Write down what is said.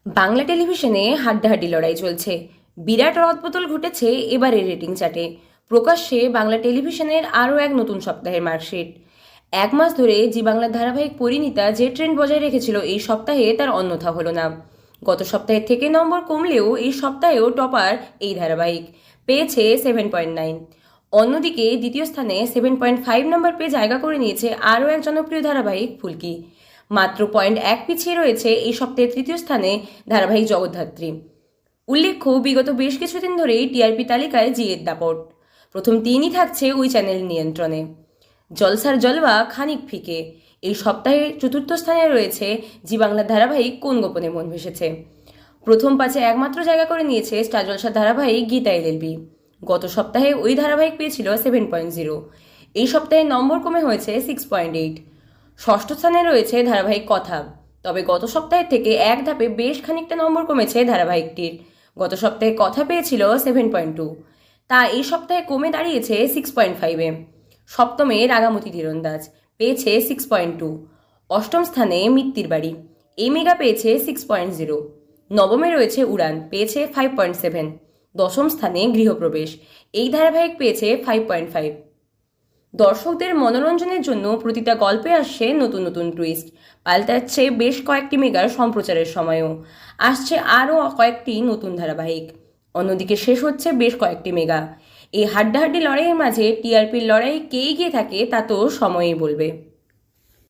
বাংলা টেলিভিশনে হাড্ডাহাড্ডি লড়াই চলছে। বিরাট রদবদল ঘটেছে এবারের রেটিং চার্টে। প্রকাশ্যে বাংলা টেলিভিশনের আরও এক নতুন সপ্তাহের মার্কশিট। এক মাস ধরে জি বাংলার ধারাবাহিক পরিণীতা যে ট্রেন্ড বজায় রেখেছিল, এই সপ্তাহে তার অন্যথা হলো না। গত সপ্তাহের থেকে নম্বর কমলেও এই সপ্তাহেও টপার এই ধারাবাহিক, পেয়েছে 7.9। অন্যদিকে দ্বিতীয় স্থানে 7.5 নম্বর পেয়ে জায়গা করে নিয়েছে আরও এক জনপ্রিয় ধারাবাহিক ফুলকি। মাত্র 0.1 পিছিয়ে রয়েছে এই সপ্তাহে তৃতীয় স্থানে ধারাবাহিক জগদ্ধাত্রী। উল্লেখ্য, বিগত বেশ কিছুদিন ধরেই টিআরপি তালিকায় জিএর দাপট। প্রথম তিনই থাকছে ওই চ্যানেল নিয়ন্ত্রণে। জলসার জলওয়া খানিক ফিকে। এই সপ্তাহে চতুর্থ স্থানে রয়েছে জি বাংলার ধারাবাহিক কোন গোপনে মন ভেসেছে। প্রথম পাঁচে একমাত্র জায়গা করে নিয়েছে স্টার জলসার ধারাবাহিক গীতা এলএলবি। গত সপ্তাহে ওই ধারাবাহিক পেয়েছিল 7.0। এই সপ্তাহে নম্বর কমে হয়েছে 6.8। ষষ্ঠ স্থানে রয়েছে ধারাবাহিক কথা। তবে গত সপ্তাহের থেকে এক ধাপে বেশ খানিকটা নম্বর কমেছে ধারাবাহিকটির। গত সপ্তাহে কথা পেয়েছিল 7.2, তা এই সপ্তাহে কমে দাঁড়িয়েছে 6.5-এ। সপ্তমে রাগামতি তীরন্দাজ, পেয়েছে 6.2। অষ্টম স্থানে মিত্তির বাড়ি, এই মেগা পেয়েছে 6.0। নবমে রয়েছে উড়ান, পেয়েছে 5.7। দশম স্থানে গৃহপ্রবেশ, এই ধারাবাহিক পেয়েছে 5.5। দর্শকদের মনোরঞ্জনের জন্য প্রতিটা গল্পে আসছে নতুন নতুন টুইস্ট, পাল্টাচ্ছে বেশ কয়েকটি মেগার সম্প্রচারের সময়ও, আসছে আরও কয়েকটি নতুন ধারাবাহিক। অন্যদিকে শেষ হচ্ছে বেশ কয়েকটি মেগা। এই হাড্ডাহাড্ডি লড়াইয়ের মাঝে টিআরপির লড়াই কে এগিয়ে থাকে তা তো সময়ই বলবে।